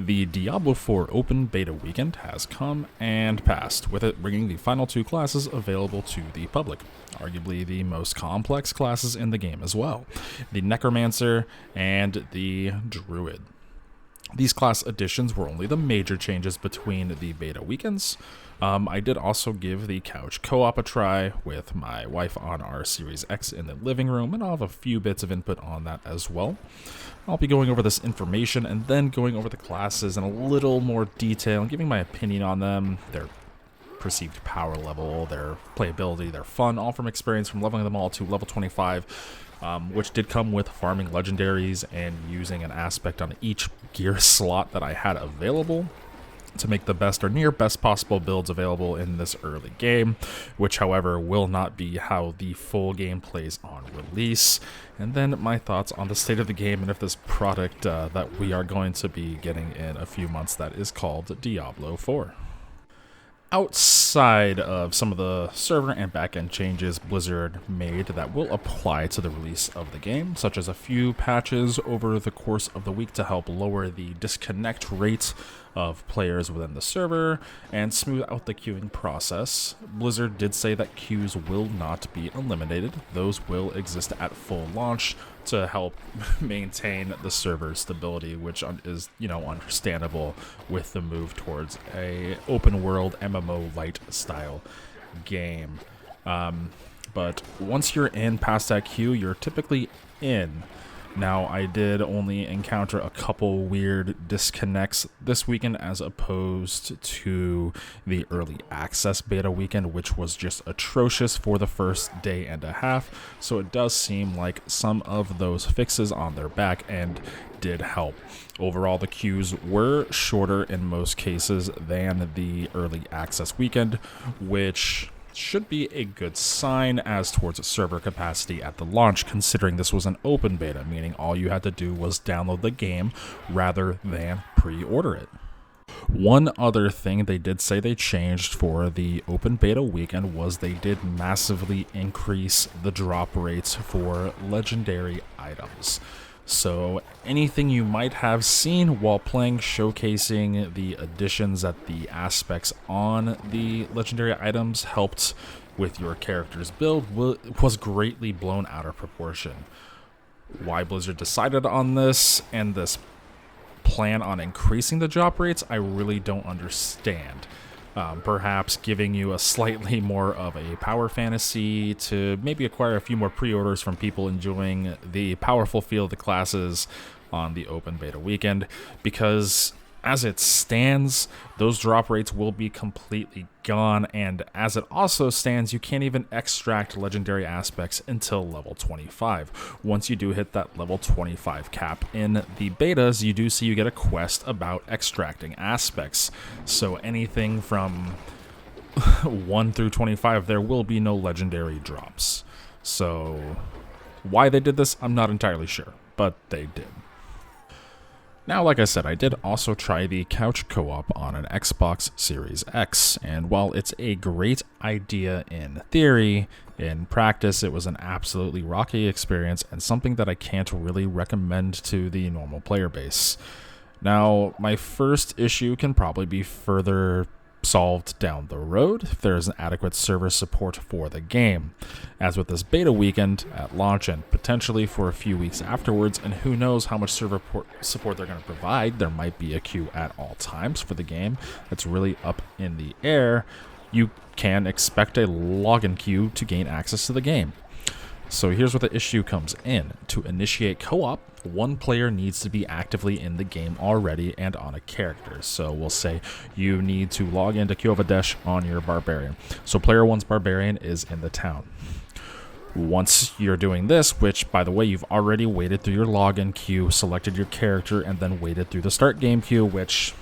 The Diablo 4 open beta weekend has come and passed, with it bringing the final two classes available to the public. Arguably the most complex classes in the game as well, the Necromancer and the Druid. These class additions were only the major changes between the beta weekends. I did also give the couch co-op a try with my wife on our Series X in the living room, and I'll have a few bits of input on that as well. I'll be going over this information and then going over the classes in a little more detail and giving my opinion on them, their perceived power level, their playability, their fun, all from experience from leveling them all to level 25, which did come with farming legendaries and using an aspect on each gear slot that I had available to make the best or near best possible builds available in this early game, which however will not be how the full game plays on release. And then my thoughts on the state of the game and if this product that we are going to be getting in a few months that is called Diablo 4. Outside of some of the server and backend changes Blizzard made that will apply to the release of the game, such as a few patches over the course of the week to help lower the disconnect rate of players within the server and smooth out the queuing process, Blizzard did say that queues will not be eliminated. Those will exist at full launch to help maintain the server stability, which is, understandable with the move towards a open world MMO light style game. But once you're in past that queue, you're typically in. Now, I did only encounter a couple weird disconnects this weekend as opposed to the early access beta weekend, which was just atrocious for the first day and a half. So it does seem like some of those fixes on their back end did help. Overall, the queues were shorter in most cases than the early access weekend, which should be a good sign as towards server capacity at the launch, considering this was an open beta, meaning all you had to do was download the game rather than pre-order it. One other thing they did say they changed for the open beta weekend was they did massively increase the drop rates for legendary items. So anything you might have seen while playing showcasing the additions that the aspects on the legendary items helped with your character's build was greatly blown out of proportion. Why Blizzard decided on this and this plan on increasing the drop rates, I really don't understand. Perhaps giving you a slightly more of a power fantasy to maybe acquire a few more pre-orders from people enjoying the powerful feel of the classes on the open beta weekend, because as it stands, those drop rates will be completely gone, and as it also stands, you can't even extract legendary aspects until level 25. Once you do hit that level 25 cap in the betas, you do see you get a quest about extracting aspects. So anything from 1 through 25, there will be no legendary drops. So why they did this, I'm not entirely sure, but they did. Now, like I said, I did also try the couch co-op on an Xbox Series X, and while it's a great idea in theory, in practice it was an absolutely rocky experience and something that I can't really recommend to the normal player base. Now, my first issue can probably be further solved down the road if there is an adequate server support for the game. As with this beta weekend at launch and potentially for a few weeks afterwards, and who knows how much server support they're going to provide, there might be a queue at all times for the game that's really up in the air. You can expect a login queue to gain access to the game. So here's where the issue comes in. To initiate co-op, one player needs to be actively in the game already and on a character. So we'll say you need to log into Queue of Adesh on your Barbarian. So player 1's Barbarian is in the town. Once you're doing this, which by the way, you've already waited through your login queue, selected your character, and then waited through the start game queue, which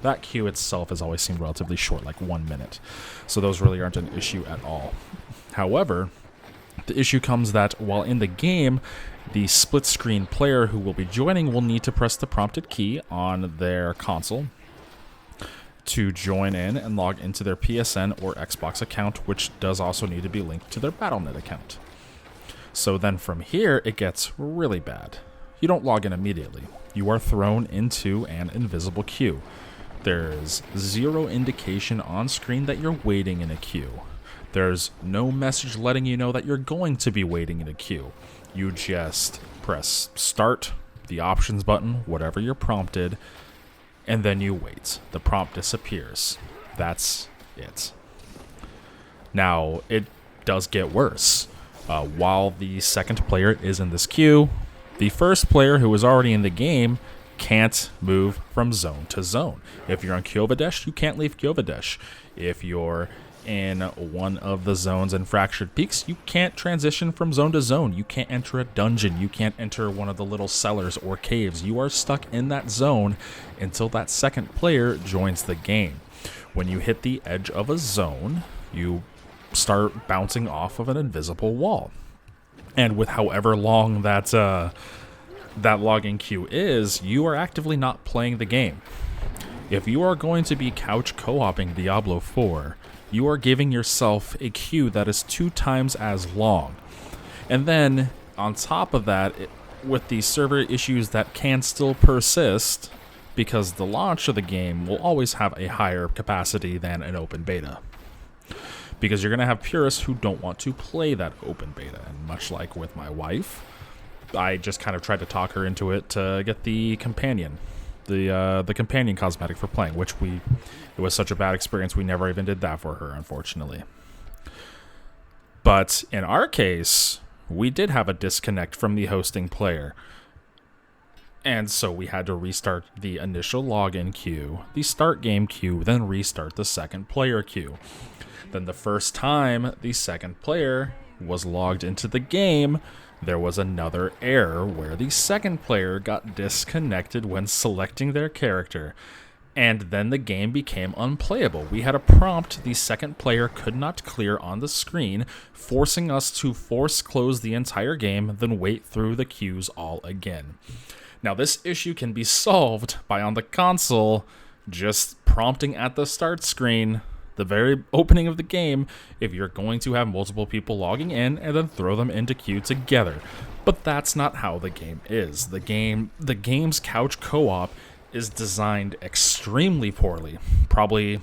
that queue itself has always seemed relatively short, like 1 minute. So those really aren't an issue at all. However, the issue comes that while in the game, the split screen player who will be joining will need to press the prompted key on their console to join in and log into their PSN or Xbox account, which does also need to be linked to their Battle.net account. So then from here, it gets really bad. You don't log in immediately. you are thrown into an invisible queue. There's zero indication on screen that you're waiting in a queue. There's no message letting you know that you're going to be waiting in a queue. You just press start, the options button, whatever you're prompted, and then you wait. The prompt disappears. That's it. Now, it does get worse. While the second player is in this queue, the first player who is already in the game can't move from zone to zone. If you're on Kyovadesh, you can't leave Kyovadesh. If you're in one of the zones in Fractured Peaks, you can't transition from zone to zone. You can't enter a dungeon. You can't enter one of the little cellars or caves. You are stuck in that zone until that second player joins the game. When you hit the edge of a zone, you start bouncing off of an invisible wall. And with however long that login queue is, you are actively not playing the game. If you are going to be couch co-oping Diablo 4, you are giving yourself a queue that is 2 times as long. And then, on top of that, with the server issues that can still persist, because the launch of the game will always have a higher capacity than an open beta. Because you're going to have purists who don't want to play that open beta. And much like with my wife, I just kind of tried to talk her into it to get the companion. The companion cosmetic for playing, which it was such a bad experience we never even did that for her, unfortunately. But in our case, we did have a disconnect from the hosting player. And so we had to restart the initial login queue, the start game queue, then restart the second player queue. Then the first time the second player was logged into the game, there was another error where the second player got disconnected when selecting their character, and then the game became unplayable. We had a prompt the second player could not clear on the screen, forcing us to force close the entire game, then wait through the queues all again. Now, this issue can be solved by, on the console, just prompting at the start screen, the very opening of the game, if you're going to have multiple people logging in, and then throw them into queue together. But that's not how the game is. The game's couch co-op is designed extremely poorly. Probably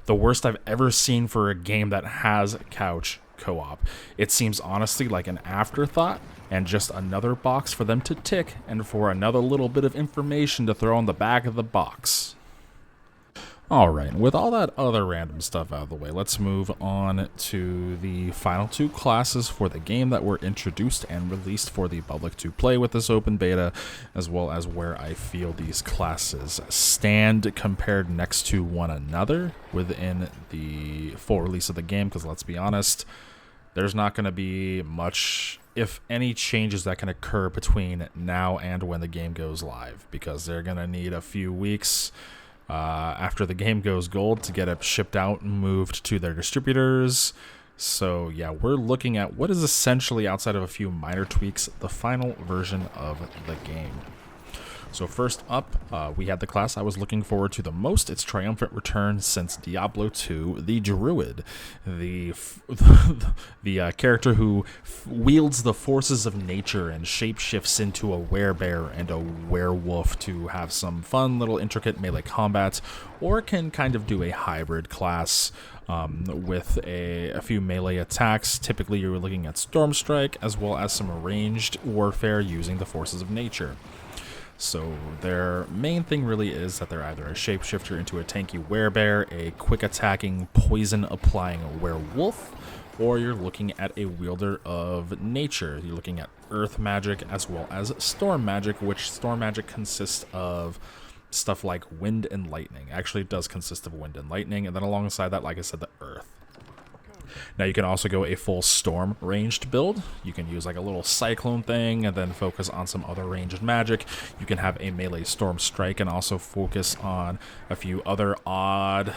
the worst I've ever seen for a game that has couch co-op. It seems honestly like an afterthought and just another box for them to tick and for another little bit of information to throw on the back of the box. Alright, with all that other random stuff out of the way, let's move on to the final 2 classes for the game that were introduced and released for the public to play with this open beta, as well as where I feel these classes stand compared next to one another within the full release of the game, because let's be honest, there's not going to be much, if any, changes that can occur between now and when the game goes live, because they're going to need a few weeks after the game goes gold to get it shipped out and moved to their distributors. So yeah, we're looking at what is essentially, outside of a few minor tweaks, the final version of the game. So first up, we had the class I was looking forward to the most, its triumphant return since Diablo 2, the Druid, the character who wields the forces of nature and shapeshifts into a werebear and a werewolf to have some fun little intricate melee combat, or can kind of do a hybrid class with a few melee attacks. Typically you're looking at Storm Strike, as well as some ranged warfare using the forces of nature. So their main thing really is that they're either a shapeshifter into a tanky werebear, a quick attacking, poison applying werewolf, or you're looking at a wielder of nature. You're looking at earth magic as well as storm magic, which storm magic consists of stuff like wind and lightning. Actually, it does consist of wind and lightning, and then alongside that, like I said, the earth. Now you can also go a full storm ranged build. You can use like a little cyclone thing and then focus on some other ranged magic. You can have a melee storm strike and also focus on a few other odd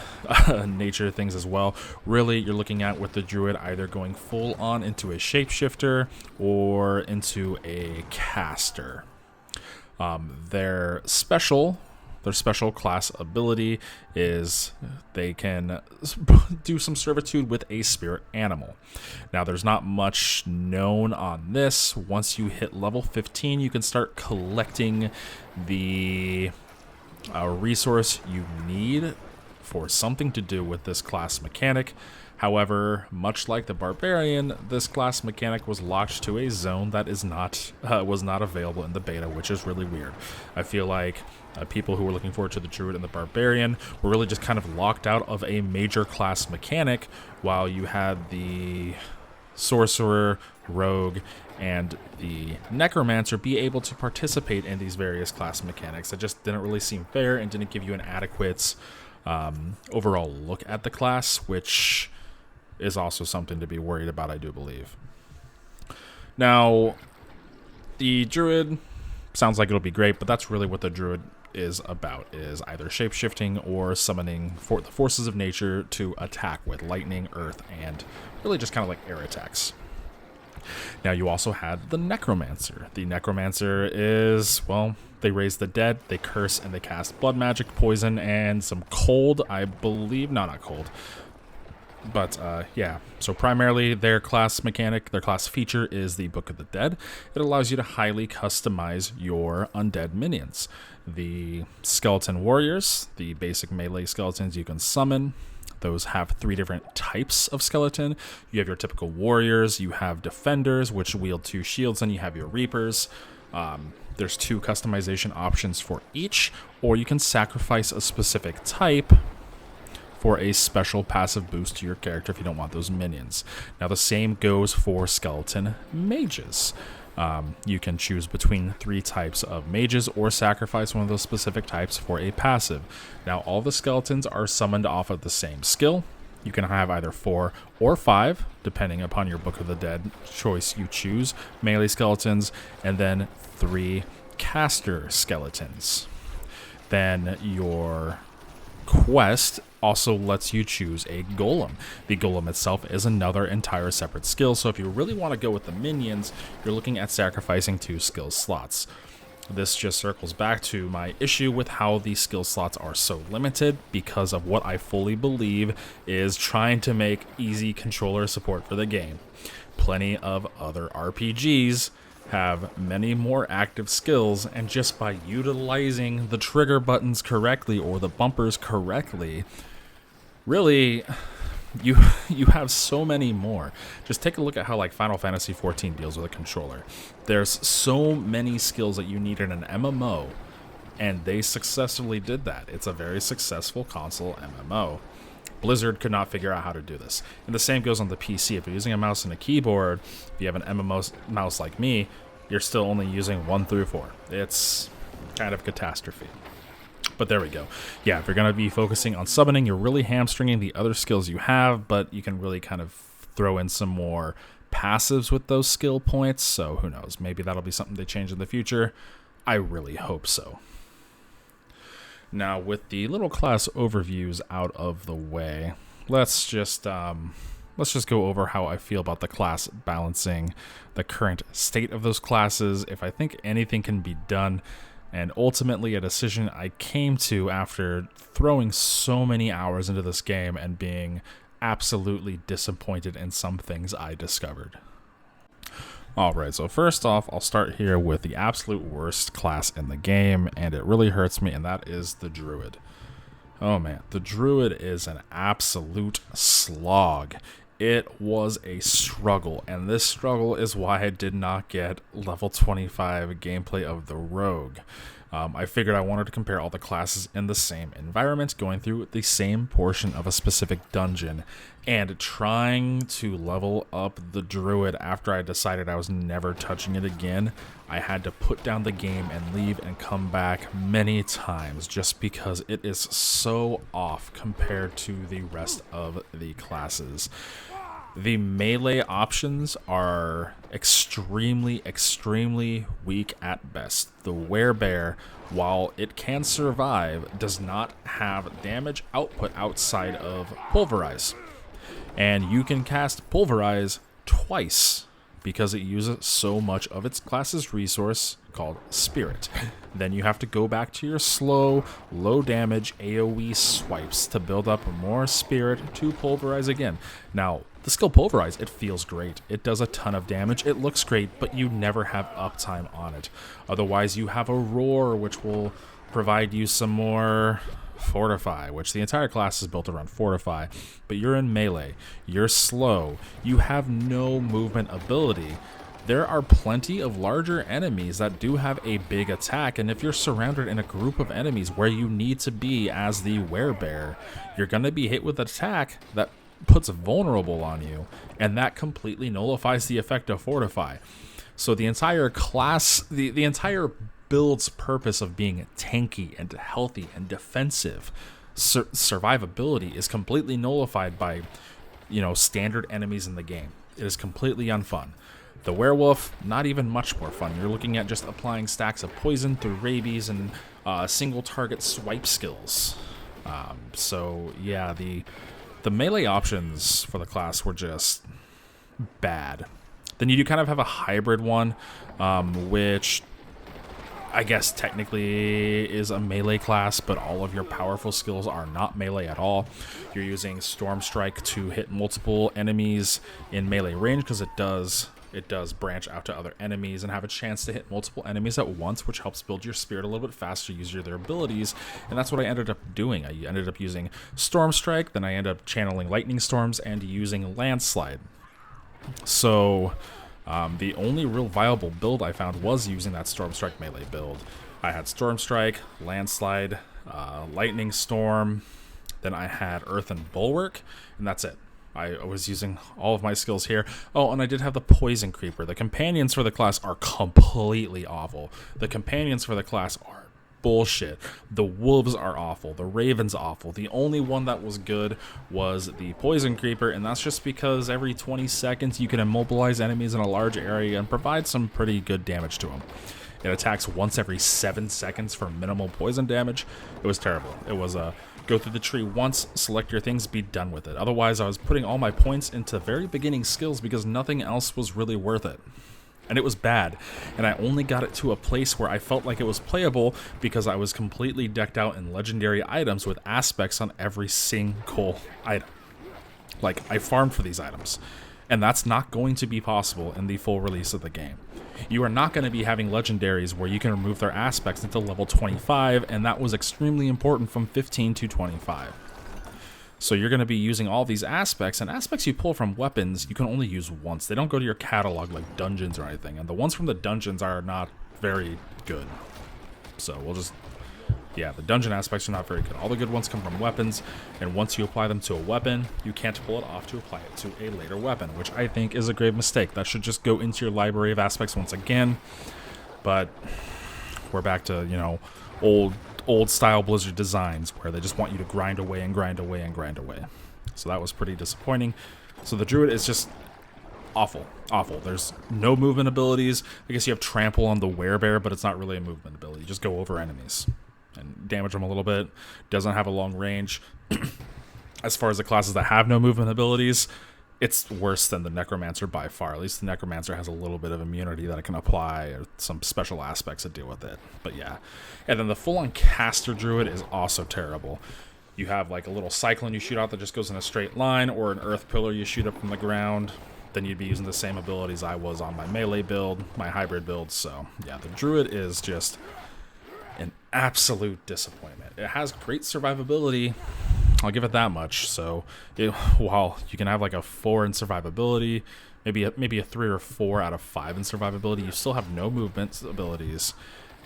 nature things as well. Really, you're looking at with the druid either going full on into a shapeshifter or into a caster. Their Their special class ability is they can do some servitude with a spirit animal. Now, there's not much known on this. Once you hit level 15, you can start collecting the resource you need for something to do with this class mechanic. However, much like the Barbarian, this class mechanic was locked to a zone that is not was not available in the beta, which is really weird. I feel like people who were looking forward to the Druid and the Barbarian were really just kind of locked out of a major class mechanic, while you had the Sorcerer, Rogue, and the Necromancer be able to participate in these various class mechanics. It just didn't really seem fair and didn't give you an adequate overall look at the class, which is also something to be worried about, I do believe. Now, the Druid sounds like it'll be great, but that's really what the Druid is about, is either shape-shifting or summoning for the forces of nature to attack with lightning, earth, and really just kind of like air attacks. Now, you also had the Necromancer. The Necromancer is, well, they raise the dead, they curse, and they cast blood magic, poison, and some cold, I believe. No, not cold. But, yeah. So primarily their class mechanic, their class feature is the Book of the Dead. It allows you to highly customize your undead minions. The Skeleton Warriors, the basic melee skeletons you can summon, those have 3 different types of skeleton. You have your typical warriors, you have defenders, which wield 2 shields, and you have your reapers. There's 2 customization options for each, or you can sacrifice a specific type for a special passive boost to your character if you don't want those minions. Now, the same goes for skeleton mages. You can choose between 3 types of mages or sacrifice one of those specific types for a passive. Now, all the skeletons are summoned off of the same skill. You can have either 4 or 5, depending upon your Book of the Dead choice you choose, melee skeletons, and then 3 caster skeletons. Then your quest also lets you choose a golem. The golem itself is another entire separate skill, so if you really want to go with the minions, you're looking at sacrificing 2 skill slots. This just circles back to my issue with how these skill slots are so limited, because of what I fully believe is trying to make easy controller support for the game. Plenty of other RPGs have many more active skills, and just by utilizing the trigger buttons correctly or the bumpers correctly, really, you have so many more. Just take a look at how like Final Fantasy XIV deals with a controller. There's so many skills that you need in an MMO, and they successfully did that. It's a very successful console MMO. Blizzard could not figure out how to do this. And the same goes on the PC. If you're using a mouse and a keyboard, if you have an MMO mouse like me, you're still only using 1 through 4. It's kind of catastrophe. But there we go. Yeah, if you're going to be focusing on summoning, you're really hamstringing the other skills you have, but you can really kind of throw in some more passives with those skill points. So who knows? Maybe that'll be something they change in the future. I really hope so. Now, with the little class overviews out of the way, let's just go over how I feel about the class balancing, the current state of those classes, if I think anything can be done, and ultimately a decision I came to after throwing so many hours into this game and being absolutely disappointed in some things I discovered. Alright, so first off, I'll start here with the absolute worst class in the game, and it really hurts me, and that is the Druid. Oh man, the Druid is an absolute slog. It was a struggle, and this struggle is why I did not get level 25 gameplay of the Rogue. I figured I wanted to compare all the classes in the same environment, going through the same portion of a specific dungeon, and trying to level up the Druid after I decided I was never touching it again. I had to put down the game and leave and come back many times just because it is so off compared to the rest of the classes. The melee options are extremely, extremely weak at best. The Werebear, while it can survive, does not have damage output outside of Pulverize. And you can cast Pulverize twice because it uses so much of its class's resource called Spirit. Then you have to go back to your slow, low damage AoE swipes to build up more Spirit to pulverize again. Now, the skill Pulverize, it feels great. It does a ton of damage, it looks great, but you never have uptime on it. Otherwise, you have a Roar, which will provide you some more Fortify, which the entire class is built around Fortify, but you're in melee, you're slow, you have no movement ability. There are plenty of larger enemies that do have a big attack, and if you're surrounded in a group of enemies where you need to be as the werebear, you're going to be hit with an attack that puts vulnerable on you, and that completely nullifies the effect of Fortify. So the entire class, the entire build's purpose of being tanky and healthy and defensive, survivability, is completely nullified by, standard enemies in the game. It is completely unfun. The werewolf, not even much more fun. You're looking at just applying stacks of poison through rabies and single target swipe skills. So yeah, the melee options for the class were just bad. Then you do kind of have a hybrid one, which I guess technically is a melee class, but all of your powerful skills are not melee at all. You're using Storm Strike to hit multiple enemies in melee range because it does branch out to other enemies and have a chance to hit multiple enemies at once, which helps build your Spirit a little bit faster, use their abilities, and that's what I ended up doing. I ended up using Storm Strike, then I ended up channeling Lightning Storms and using Landslide. So the only real viable build I found was using that Storm Strike melee build. I had Storm Strike, Landslide, Lightning Storm, then I had Earth and Bulwark, and that's it. I was using all of my skills here. Oh, and I did have the Poison Creeper. The companions for the class are completely awful. The companions for the class are bullshit. The wolves are awful. The raven's awful. The only one that was good was the Poison Creeper, and that's just because every 20 seconds you can immobilize enemies in a large area and provide some pretty good damage to them. It attacks once every 7 seconds for minimal poison damage. It was terrible. It was go through the tree once, select your things, be done with it. Otherwise, I was putting all my points into very beginning skills because nothing else was really worth it. And it was bad. And I only got it to a place where I felt like it was playable because I was completely decked out in legendary items with aspects on every single item. Like, I farmed for these items. And that's not going to be possible in the full release of the game. You are not going to be having legendaries where you can remove their aspects until level 25, and that was extremely important from 15 to 25. So you're going to be using all these aspects, and aspects you pull from weapons you can only use once. They don't go to your catalog like dungeons or anything, and the ones from the dungeons are not very good. So we'll just... yeah, the dungeon aspects are not very good. All the good ones come from weapons, and once you apply them to a weapon, you can't pull it off to apply it to a later weapon, which I think is a grave mistake. That should just go into your library of aspects once again. But we're back to, old style Blizzard designs where they just want you to grind away and grind away and grind away. So that was pretty disappointing. So the Druid is just awful. There's no movement abilities. I guess you have Trample on the Werebear, but it's not really a movement ability. You just go over enemies and damage them a little bit. Doesn't have a long range. As far as the classes that have no movement abilities, it's worse than the Necromancer by far. At least the Necromancer has a little bit of immunity that it can apply, or some special aspects that deal with it. But yeah. And then the full-on Caster Druid is also terrible. You have like a little Cyclone you shoot out that just goes in a straight line, or an Earth Pillar you shoot up from the ground. Then you'd be using the same abilities I was on my melee build, my hybrid build. So yeah, the Druid is just an absolute disappointment. It has great survivability, I'll give it that much. So while you can have like a 4 in survivability, maybe a 3 or 4 out of 5 in survivability, you still have no movement abilities,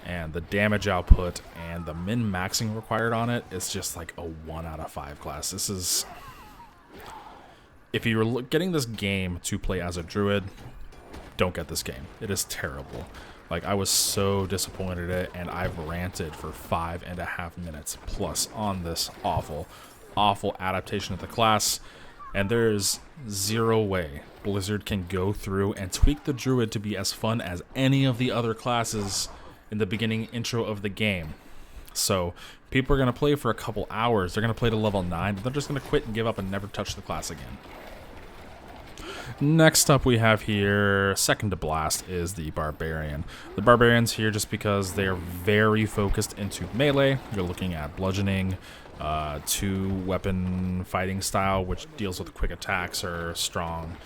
and the damage output and the min-maxing required on it is just like a 1 out of 5 class. This is... if you're getting this game to play as a druid, don't get this game. It is terrible. Like, I was so disappointed in it, and I've ranted for 5.5 minutes plus on this awful adaptation of the class, and there's zero way Blizzard can go through and tweak the druid to be as fun as any of the other classes in the beginning intro of the game. So people are going to play for a couple hours, they're going to play to level 9, they're just going to quit and give up and never touch the class again. Next up we have here, second to blast, is the Barbarian. The Barbarian's here just because they are very focused into melee. You're looking at bludgeoning, two-weapon fighting style, which deals with quick attacks or strong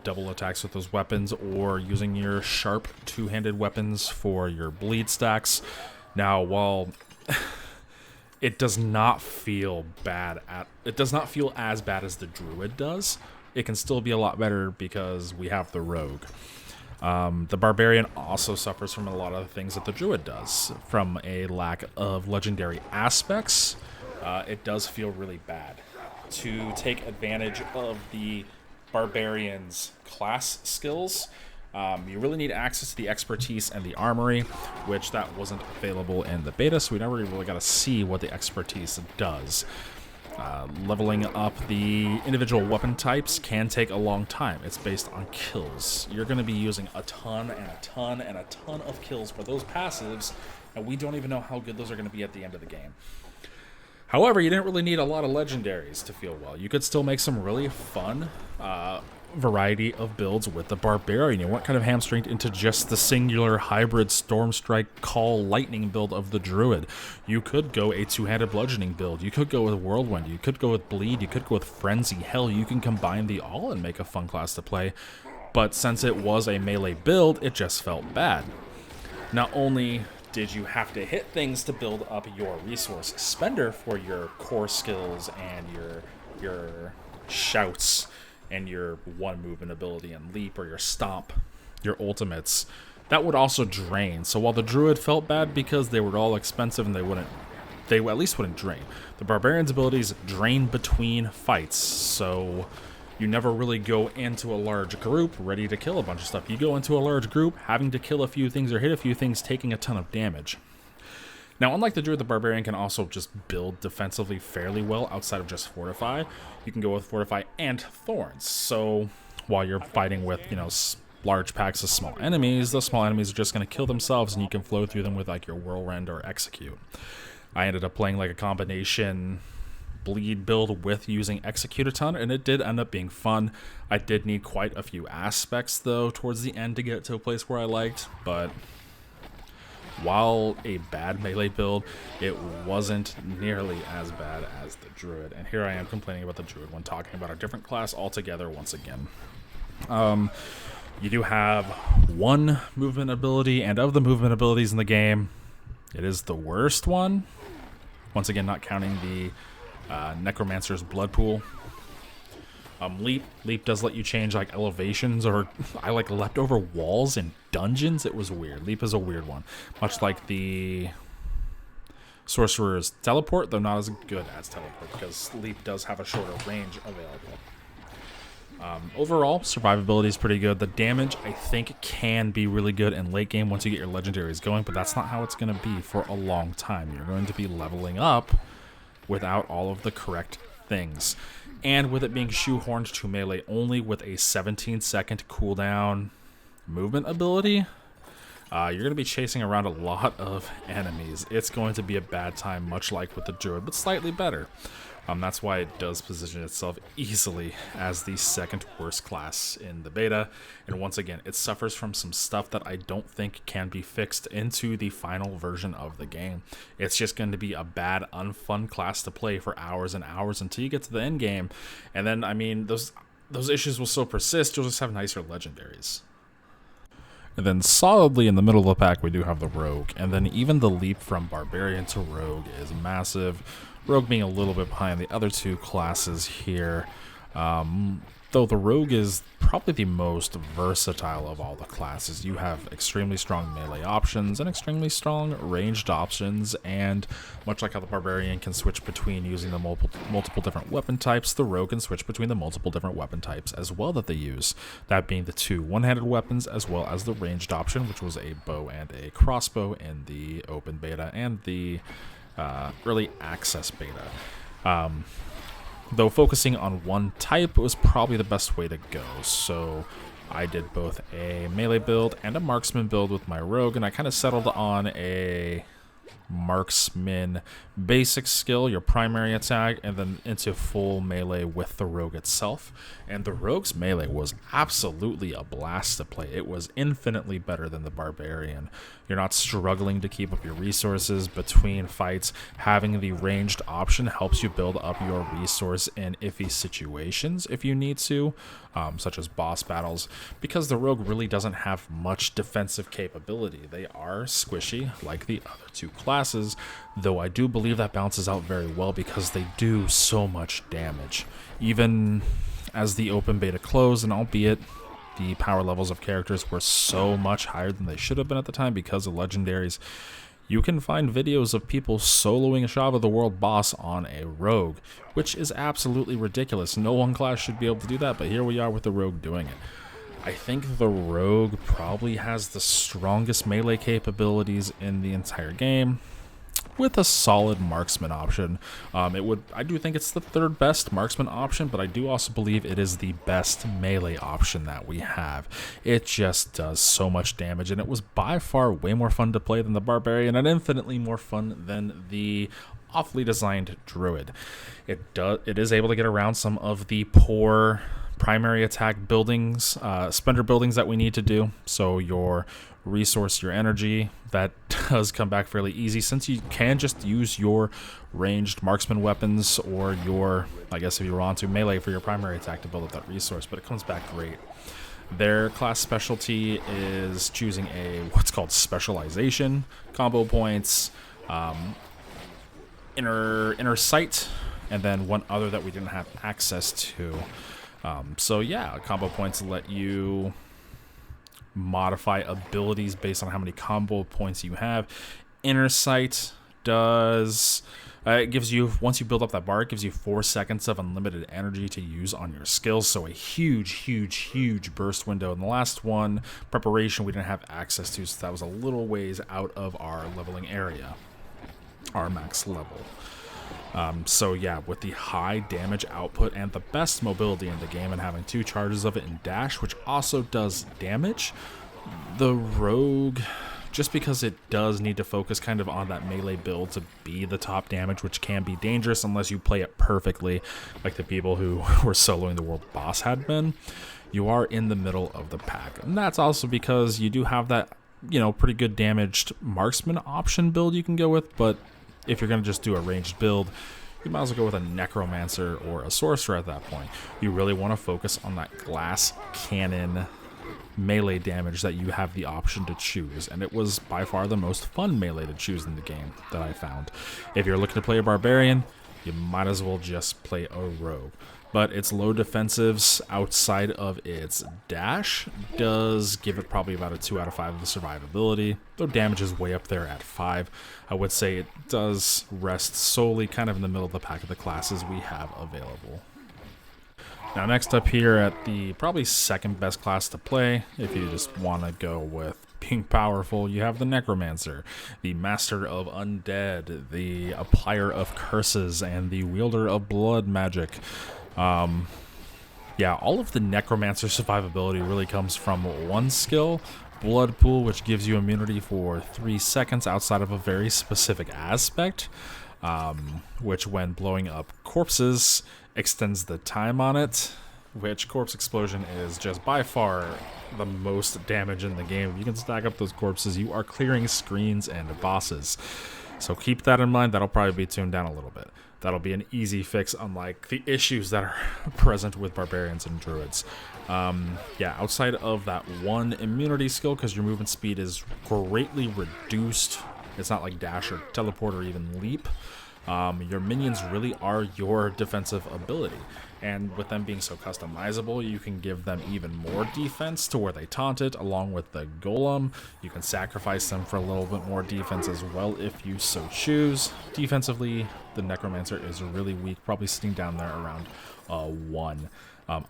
double attacks with those weapons, or using your sharp two-handed weapons for your bleed stacks. Now, while it does not feel as bad as the Druid does, it can still be a lot better because we have the Rogue. The Barbarian also suffers from a lot of the things that the Druid does. From a lack of legendary aspects, it does feel really bad. To take advantage of the Barbarian's class skills, you really need access to the expertise and the armory, which that wasn't available in the beta, so we never really got to see what the expertise does. Leveling up the individual weapon types can take a long time. It's based on kills. You're going to be using a ton and a ton and a ton of kills for those passives, and we don't even know how good those are going to be at the end of the game. However, you didn't really need a lot of legendaries to feel well. You could still make some really fun variety of builds with the Barbarian. You weren't kind of hamstringed into just the singular hybrid Stormstrike Call Lightning build of the Druid. You could go a two-handed bludgeoning build. You could go with Whirlwind. You could go with Bleed. You could go with Frenzy. Hell, you can combine the all and make a fun class to play. But since it was a melee build, it just felt bad. Not only did you have to hit things to build up your resource spender for your core skills and your shouts and your one movement ability and leap, or your stomp, your ultimates, that would also drain. So while the Druid felt bad because they were all expensive and they at least wouldn't drain, the Barbarian's abilities drain between fights. So you never really go into a large group ready to kill a bunch of stuff. You go into a large group having to kill a few things or hit a few things, taking a ton of damage. Now, unlike the Druid, the Barbarian can also just build defensively fairly well outside of just Fortify. You can go with Fortify and Thorns. So while you're fighting with, large packs of small enemies, those small enemies are just going to kill themselves and you can flow through them with like your Whirlwind or Execute. I ended up playing like a combination bleed build with using Execute a ton, and it did end up being fun. I did need quite a few aspects though towards the end to get to a place where I liked, but while a bad melee build, it wasn't nearly as bad as the Druid. And here I am complaining about the Druid when talking about a different class altogether once again. You do have one movement ability, and of the movement abilities in the game, it is the worst one. Once again, not counting the Necromancer's Blood Pool. Leap does let you change like elevations, or I like leapt over walls in dungeons. It was weird. Leap is a weird one, much like the Sorcerer's Teleport, though not as good as Teleport because Leap does have a shorter range available. Overall, survivability is pretty good. The damage, I think, can be really good in late game once you get your legendaries going, but that's not how it's going to be for a long time. You're going to be leveling up without all of the correct things. And with it being shoehorned to melee only with a 17-second cooldown movement ability, you're going to be chasing around a lot of enemies. It's going to be a bad time, much like with the Druid, but slightly better. That's why it does position itself easily as the second worst class in the beta. And once again, it suffers from some stuff that I don't think can be fixed into the final version of the game. It's just going to be a bad, unfun class to play for hours and hours until you get to the end game. And then, I mean, those issues will still persist. You'll just have nicer legendaries. And then solidly in the middle of the pack, we do have the Rogue. And then even the leap from Barbarian to Rogue is massive. Rogue being a little bit behind the other two classes here. Though the Rogue is probably the most versatile of all the classes. You have extremely strong melee options and extremely strong ranged options, and much like how the Barbarian can switch between using the multiple different weapon types, the Rogue can switch between the multiple different weapon types as well that they use. That being the two one-handed weapons as well as the ranged option, which was a bow and a crossbow in the open beta and the early access beta. Though focusing on one type was probably the best way to go, so I did both a melee build and a marksman build with my Rogue, and I kind of settled on a marksman basic skill, your primary attack, and then into full melee with the rogue itself. And the rogue's melee was absolutely a blast to play. It was infinitely better than the barbarian. You're not struggling to keep up your resources between fights. Having the ranged option helps you build up your resource in iffy situations if you need to, such as boss battles, because the rogue really doesn't have much defensive capability. They are squishy like the other two classes, though I do believe that balances out very well because they do so much damage. Even as the open beta closed, and albeit the power levels of characters were so much higher than they should have been at the time because of legendaries, you can find videos of people soloing a Shava the World boss on a rogue, which is absolutely ridiculous. No one class should be able to do that, but here we are with the rogue doing it. I think the rogue probably has the strongest melee capabilities in the entire game, with a solid marksman option. I do think it's the third best marksman option, but I do also believe it is the best melee option that we have. It just does so much damage, and it was by far way more fun to play than the barbarian, and infinitely more fun than the awfully designed druid. It is able to get around some of the poor primary attack buildings, spender buildings that we need to do. So your resource, your energy, that does come back fairly easy since you can just use your ranged marksman weapons or your, I guess if you were onto melee for your primary attack to build up that resource, but it comes back great. Their class specialty is choosing what's called specialization, combo points, inner sight, and then one other that we didn't have access to. So yeah, combo points let you modify abilities based on how many combo points you have. Inner sight does it gives you, once you build up that bar, it gives you 4 seconds of unlimited energy to use on your skills, so a huge burst window. And the last one, preparation, we didn't have access to, so that was a little ways out of our leveling area, our max level. So yeah, with the high damage output and the best mobility in the game, and having 2 charges of it in dash, which also does damage, the rogue, just because it does need to focus kind of on that melee build to be the top damage, which can be dangerous unless you play it perfectly like the people who were soloing the world boss had been, you are in the middle of the pack. And that's also because you do have that, pretty good damaged marksman option build you can go with, but if you're going to just do a ranged build, you might as well go with a necromancer or a sorcerer at that point. You really want to focus on that glass cannon melee damage that you have the option to choose, and it was by far the most fun melee to choose in the game that I found. If you're looking to play a barbarian, you might as well just play a rogue. But its low defensives outside of its dash does give it probably about a 2 out of 5 of the survivability, though damage is way up there at 5. I would say it does rest solely kind of in the middle of the pack of the classes we have available. Now next up here at the probably second best class to play, if you just want to go with being powerful, you have the Necromancer, the Master of Undead, the Applier of Curses, and the Wielder of Blood Magic. Yeah, all of the Necromancer survivability really comes from one skill, Blood Pool, which gives you immunity for 3 seconds outside of a very specific aspect, which when blowing up corpses extends the time on it, which Corpse Explosion is just by far the most damage in the game. If you can stack up those corpses, you are clearing screens and bosses. So keep that in mind. That'll probably be tuned down a little bit. That'll be an easy fix, unlike the issues that are present with barbarians and druids. Yeah, outside of that one immunity skill, because your movement speed is greatly reduced, it's not like dash or teleport or even leap, your minions really are your defensive ability. And with them being so customizable, you can give them even more defense to where they taunt it, along with the golem. You can sacrifice them for a little bit more defense as well if you so choose. Defensively, the Necromancer is really weak, probably sitting down there around 1.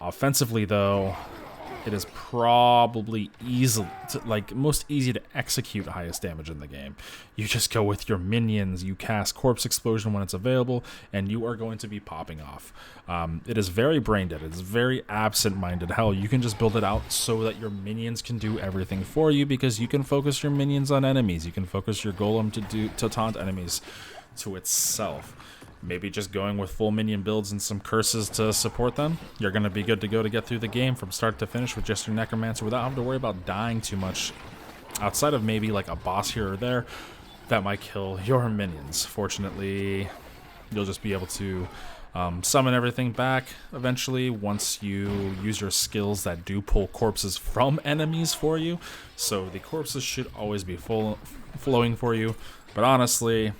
Offensively, though, it is probably most easy to execute highest damage in the game. You just go with your minions, you cast Corpse Explosion when it's available, and you are going to be popping off. It is very brain dead. It's very absent-minded. Hell, you can just build it out so that your minions can do everything for you, because you can focus your minions on enemies. You can focus your golem to taunt enemies to itself. Maybe just going with full minion builds and some curses to support them. You're going to be good to go to get through the game from start to finish with just your Necromancer without having to worry about dying too much. Outside of maybe like a boss here or there that might kill your minions. Fortunately, you'll just be able to summon everything back eventually once you use your skills that do pull corpses from enemies for you. So the corpses should always be flowing for you. But honestly,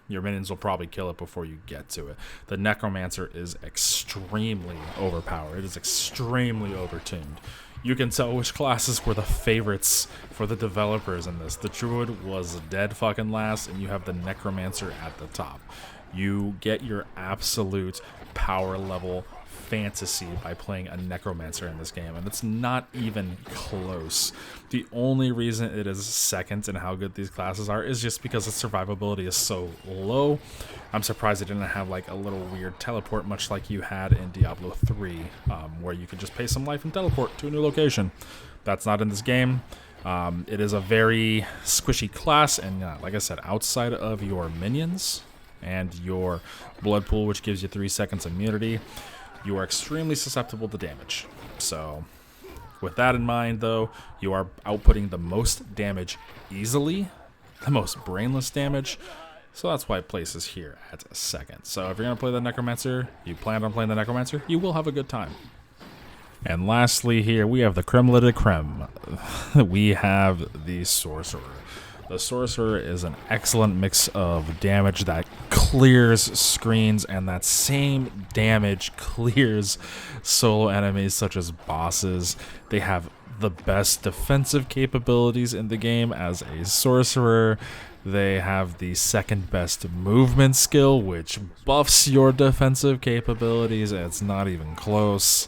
your minions will probably kill it before you get to it. The Necromancer is extremely overpowered. It is extremely overtuned. You can tell which classes were the favorites for the developers in this. The Druid was dead fucking last, and you have the Necromancer at the top. You get your absolute power level fantasy by playing a Necromancer in this game, and it's not even close. The only reason it is second in how good these classes are is just because the survivability is so low. I'm surprised it didn't have like a little weird teleport, much like you had in Diablo 3, where you could just pay some life and teleport to a new location. That's not in this game. It is a very squishy class, and like I said, outside of your minions and your blood pool, which gives you 3 seconds immunity, you are extremely susceptible to damage. So with that in mind, though, you are outputting the most damage easily, the most brainless damage. So that's why it places here at second. So if you're going to play the Necromancer, you plan on playing the Necromancer, you will have a good time. And lastly here, we have the creme de la creme. We have the Sorcerer. The Sorcerer is an excellent mix of damage that clears screens, and that same damage clears solo enemies such as bosses. They have the best defensive capabilities in the game as a Sorcerer. They have the second best movement skill, which buffs your defensive capabilities. It's not even close.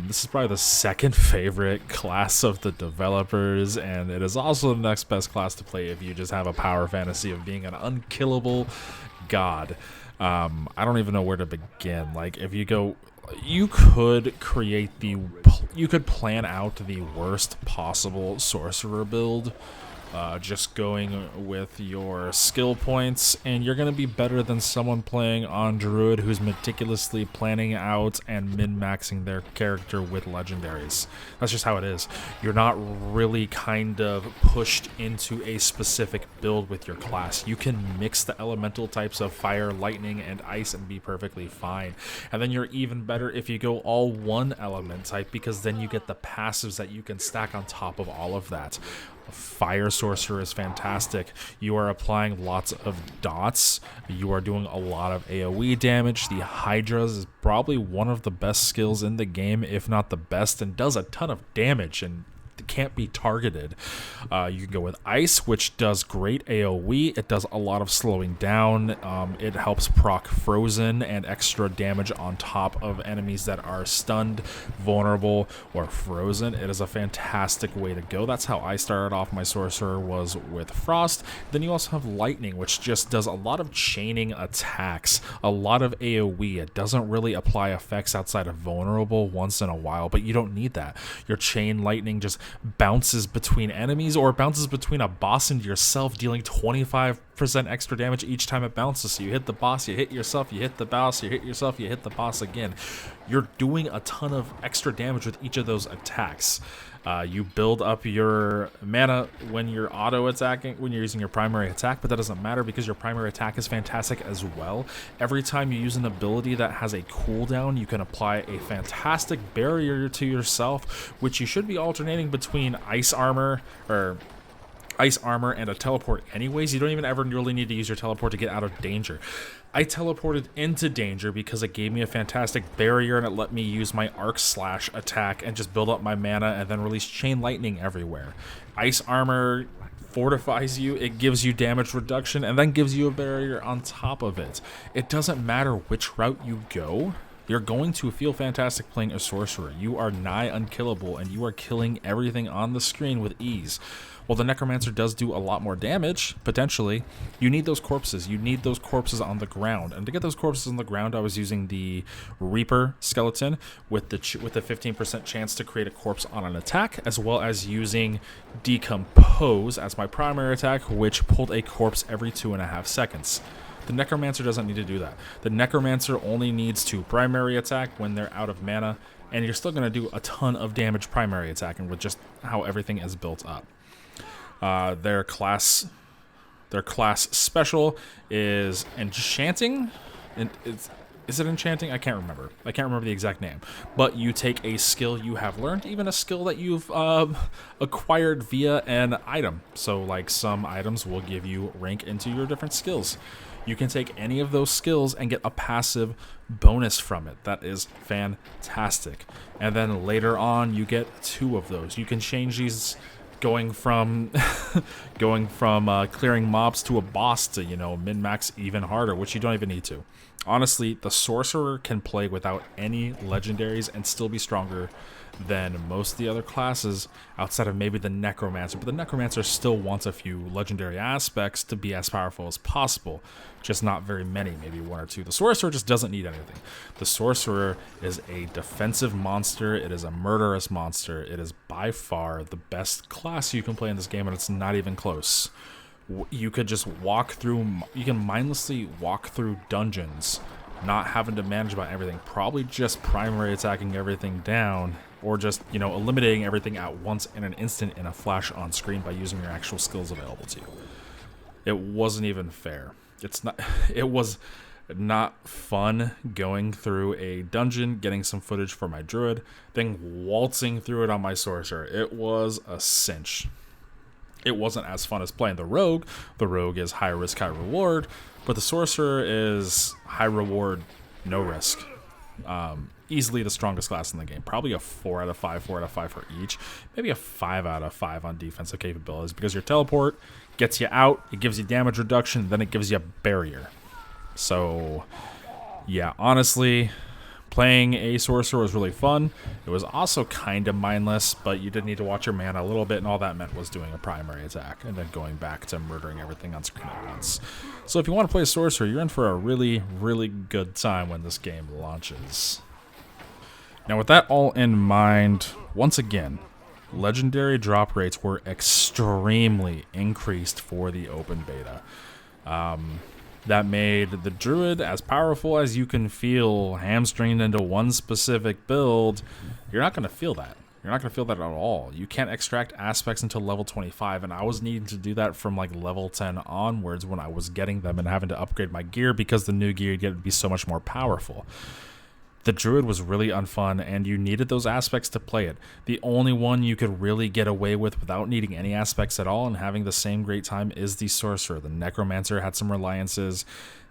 This is probably the second favorite class of the developers, and it is also the next best class to play if you just have a power fantasy of being an unkillable god. I don't even know where to begin. Like, if you go, you could plan out the worst possible Sorcerer build, just going with your skill points, and you're going to be better than someone playing on Druid who's meticulously planning out and min-maxing their character with legendaries. That's just how it is. You're not really kind of pushed into a specific build with your class. You can mix the elemental types of fire, lightning, and ice and be perfectly fine. And then you're even better if you go all one element type, because then you get the passives that you can stack on top of all of that. Fire Sorcerer is fantastic. You are applying lots of dots. You are doing a lot of AoE damage. The Hydra is probably one of the best skills in the game, if not the best, and does a ton of damage and can't be targeted. You can go with Ice, which does great AoE. It does a lot of slowing down. It helps proc Frozen and extra damage on top of enemies that are stunned, vulnerable, or frozen. It is a fantastic way to go. That's how I started off my Sorcerer, was with Frost. Then you also have Lightning, which just does a lot of chaining attacks, a lot of AoE. It doesn't really apply effects outside of vulnerable once in a while, but you don't need that. Your Chain Lightning just bounces between enemies, or bounces between a boss and yourself, dealing 25% extra damage each time it bounces. So you hit the boss, you hit yourself, you hit the boss, you hit yourself, you hit the boss again. You're doing a ton of extra damage with each of those attacks. You build up your mana when you're auto-attacking, when you're using your primary attack, but that doesn't matter because your primary attack is fantastic as well. Every time you use an ability that has a cooldown, you can apply a fantastic barrier to yourself, which you should be alternating between ice armor and a teleport anyways. You don't even ever really need to use your teleport to get out of danger. I teleported into danger because it gave me a fantastic barrier and it let me use my arc slash attack and just build up my mana and then release chain lightning everywhere. Ice armor fortifies you, it gives you damage reduction, and then gives you a barrier on top of it. It doesn't matter which route you go. you're going to feel fantastic playing a sorcerer. You are nigh unkillable, and you are killing everything on the screen with ease. While the necromancer does do a lot more damage, potentially, you need those corpses. You need those corpses on the ground. And to get those corpses on the ground, I was using the Reaper skeleton with the 15% chance to create a corpse on an attack, as well as using Decompose as my primary attack, which pulled a corpse every 2.5 seconds. The necromancer doesn't need to do that. The necromancer only needs to primary attack when they're out of mana, and you're still going to do a ton of damage primary attacking with just how everything is built up. Their class special is enchanting. Is it enchanting? I can't remember. I can't remember the exact name. But you take a skill you have learned, even a skill that you've acquired via an item. So like some items will give you rank into your different skills. You can take any of those skills and get a passive bonus from it. That is fantastic. And then later on, you get 2 of those. You can change these going from clearing mobs to a boss to, min-max even harder, which you don't even need to. Honestly, the sorcerer can play without any legendaries and still be stronger than most of the other classes outside of maybe the necromancer, but the necromancer still wants a few legendary aspects to be as powerful as possible, just not very many, maybe 1 or 2. The sorcerer just doesn't need anything. The sorcerer is a defensive monster. It is a murderous monster. It is by far the best class you can play in this game, and it's not even close. You could just you can mindlessly walk through dungeons, not having to manage about everything, probably just primary attacking everything down, or just, eliminating everything at once in an instant in a flash on screen by using your actual skills available to you. It wasn't even fair. It was not fun going through a dungeon, getting some footage for my druid, then waltzing through it on my sorcerer. It was a cinch. It wasn't as fun as playing the rogue. The rogue is high risk, high reward, but the sorcerer is high reward, no risk. Easily the strongest class in the game. Probably a 4 out of 5 for each. Maybe a 5 out of 5 on defensive capabilities, because your teleport gets you out, it gives you damage reduction, then it gives you a barrier. So, yeah, honestly, playing a sorcerer was really fun. It was also kind of mindless, but you did need to watch your mana a little bit, and all that meant was doing a primary attack and then going back to murdering everything on screen at once. So if you want to play a sorcerer, you're in for a really, really good time when this game launches. Now, with that all in mind, once again, legendary drop rates were extremely increased for the open beta. That made the druid as powerful as you can feel hamstringed into one specific build. You're not going to feel that. You're not going to feel that at all. You can't extract aspects until level 25, and I was needing to do that from like level 10 onwards when I was getting them and having to upgrade my gear, because the new gear would be so much more powerful. The druid was really unfun, and you needed those aspects to play it. The only one you could really get away with without needing any aspects at all and having the same great time is the sorcerer. The necromancer had some reliances.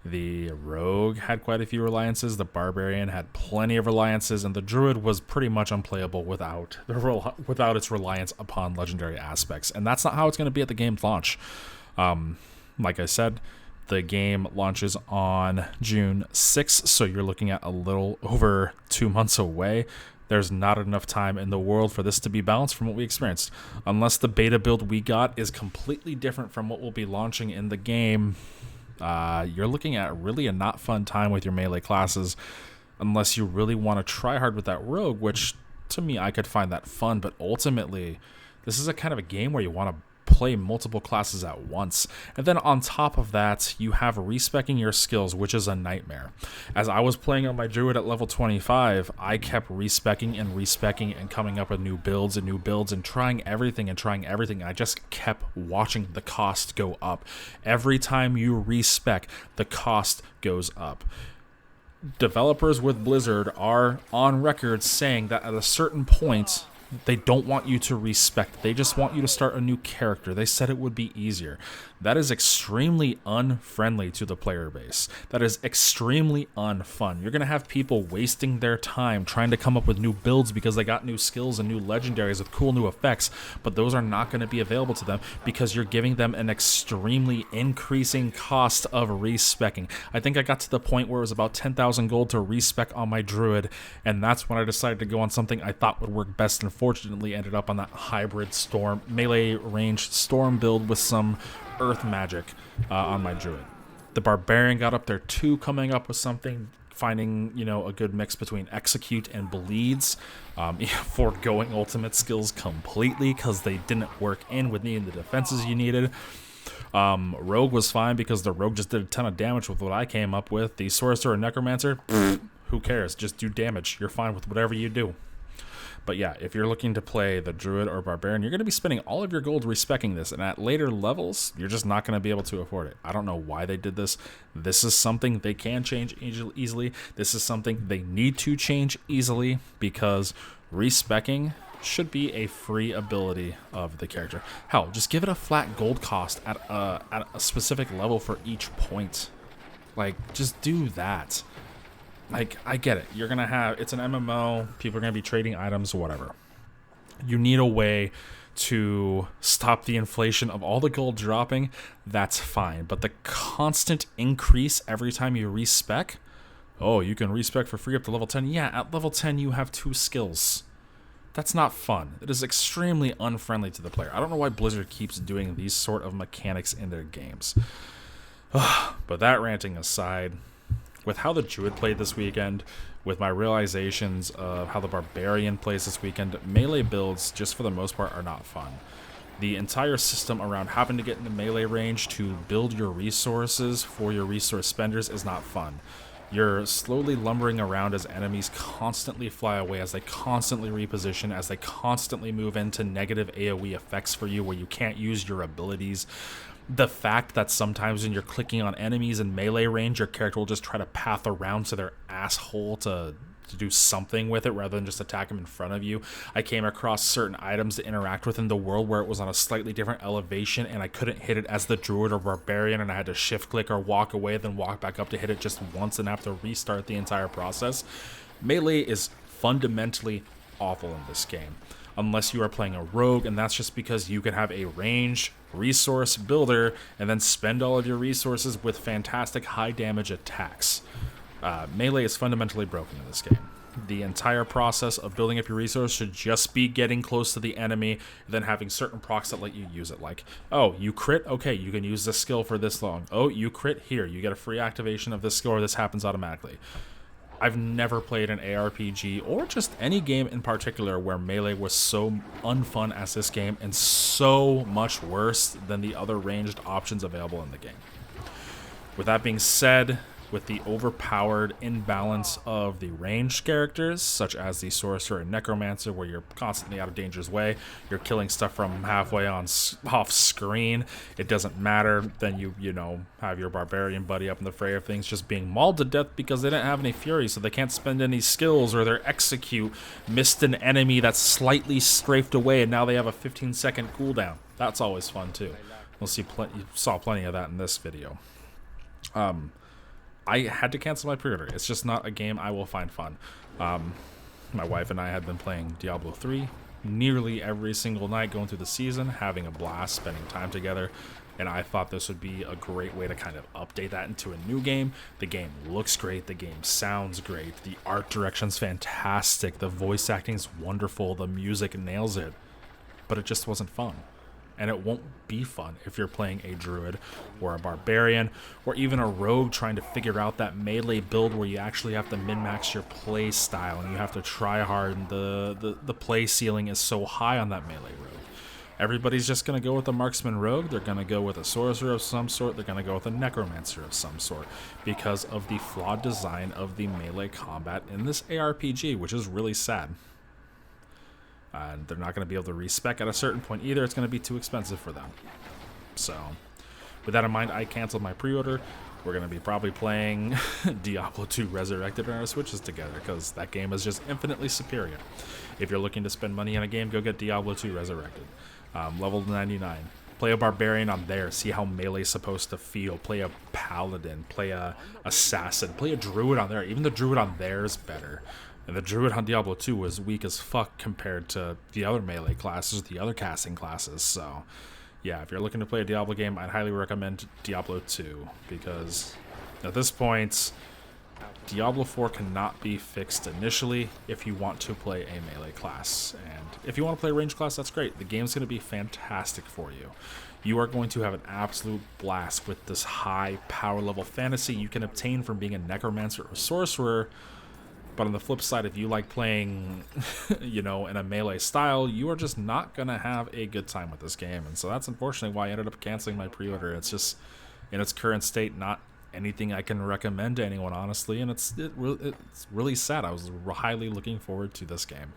The rogue had quite a few reliances. The barbarian had plenty of reliances, and the druid was pretty much unplayable without its reliance upon legendary aspects. And that's not how it's going to be at the game's launch. Like I said, the game launches on June 6th, so you're looking at a little over 2 months away. There's not enough time in the world for this to be balanced from what we experienced. Unless the beta build we got is completely different from what will be launching in the game, you're looking at really a not fun time with your melee classes, unless you really want to try hard with that rogue, which to me I could find that fun, but ultimately this is a kind of a game where you want to play multiple classes at once. And then on top of that, you have respecking your skills, which is a nightmare. As I was playing on my druid at level 25, I kept respecking and coming up with new builds and trying everything. I just kept watching the cost go up. Every time you respec, the cost goes up. Developers with Blizzard are on record saying that at a certain point, they don't want you to respect. They just want you to start a new character. They said it would be easier. That is extremely unfriendly to the player base. That is extremely unfun. You're going to have people wasting their time trying to come up with new builds because they got new skills and new legendaries with cool new effects, but those are not going to be available to them because you're giving them an extremely increasing cost of respecking. I think I got to the point where it was about 10,000 gold to respec on my druid, and that's when I decided to go on something I thought would work best. Unfortunately, ended up on that hybrid storm melee range storm build with some earth magic on my druid. The barbarian got up there too, coming up with something, finding, you know, a good mix between execute and bleeds, foregoing ultimate skills completely because they didn't work in with needing the defenses you needed. Rogue was fine because the rogue just did a ton of damage with what I came up with. The sorcerer and necromancer, who cares? Just do damage. You're fine with whatever you do. But yeah, if you're looking to play the druid or barbarian, you're going to be spending all of your gold respecking this, and at later levels, you're just not going to be able to afford it. I don't know why they did this. This is something they can change easily. This is something they need to change easily because respecking should be a free ability of the character. Hell, just give it a flat gold cost at a specific level for each point. Like, just do that. Like, I get it. You're going to have, it's an MMO. People are going to be trading items, whatever. You need a way to stop the inflation of all the gold dropping. That's fine. But the constant increase every time you respec, oh, you can respec for free up to level 10. Yeah, at level 10, you have 2 skills. That's not fun. It is extremely unfriendly to the player. I don't know why Blizzard keeps doing these sort of mechanics in their games. But that ranting aside, with how the druid played this weekend, with my realizations of how the barbarian plays this weekend, melee builds, just for the most part, are not fun. The entire system around having to get into melee range to build your resources for your resource spenders is not fun. You're slowly lumbering around as enemies constantly fly away, as they constantly reposition, as they constantly move into negative AoE effects for you where you can't use your abilities. The fact that sometimes when you're clicking on enemies in melee range, your character will just try to path around to their asshole to do something with it rather than just attack them in front of you. I came across certain items to interact with in the world where it was on a slightly different elevation and I couldn't hit it as the druid or barbarian, and I had to shift click or walk away, then walk back up to hit it just once and have to restart the entire process. Melee is fundamentally awful in this game, unless you are playing a rogue, and that's just because you can have a range resource builder and then spend all of your resources with fantastic high damage attacks. Melee is fundamentally broken in this game. The entire process of building up your resource should just be getting close to the enemy, and then having certain procs that let you use it. Like, oh, you crit? Okay, you can use this skill for this long. Oh, you crit? Here, you get a free activation of this skill, or this happens automatically. I've never played an ARPG or just any game in particular where melee was so unfun as this game, and so much worse than the other ranged options available in the game. With that being said, with the overpowered imbalance of the ranged characters, such as the sorcerer and necromancer, where you're constantly out of danger's way, you're killing stuff from halfway off screen, it doesn't matter. Then you know, have your barbarian buddy up in the fray of things just being mauled to death because they didn't have any fury, so they can't spend any skills, or their execute missed an enemy that's slightly strafed away and now they have a 15-second cooldown. That's always fun too. You saw plenty of that in this video. I had to cancel my pre-order. It's just not a game I will find fun. My wife and I had been playing Diablo 3 nearly every single night going through the season, having a blast, spending time together, and I thought this would be a great way to kind of update that into a new game. The game looks great, the game sounds great, the art direction's fantastic, the voice acting's wonderful, the music nails it, but it just wasn't fun. And it won't be fun if you're playing a druid or a barbarian or even a rogue trying to figure out that melee build where you actually have to min-max your play style and you have to try hard, and the play ceiling is so high on that melee rogue. Everybody's just going to go with a marksman rogue, they're going to go with a sorcerer of some sort, they're going to go with a necromancer of some sort because of the flawed design of the melee combat in this ARPG, which is really sad. And they're not going to be able to respec at a certain point either. It's going to be too expensive for them. So, with that in mind, I canceled my pre-order. We're going to be probably playing Diablo 2 Resurrected on our Switches together because that game is just infinitely superior. If you're looking to spend money on a game, go get Diablo 2 Resurrected. Level 99. Play a barbarian on there, see how melee's supposed to feel. Play a paladin, play a assassin, play a druid on there. Even the druid on there is better. And the druid on Diablo 2 was weak as fuck compared to the other melee classes, the other casting classes. So yeah, if you're looking to play a Diablo game, I'd highly recommend Diablo 2, because at this point, Diablo 4 cannot be fixed initially if you want to play a melee class. And if you want to play a range class, that's great. The game's going to be fantastic for you. You are going to have an absolute blast with this high power level fantasy you can obtain from being a necromancer or sorcerer. But on the flip side, if you like playing, you know, in a melee style, you are just not going to have a good time with this game. And so that's unfortunately why I ended up canceling my pre-order. It's just, in its current state, not anything I can recommend to anyone, honestly, and it's really sad. I was highly looking forward to this game.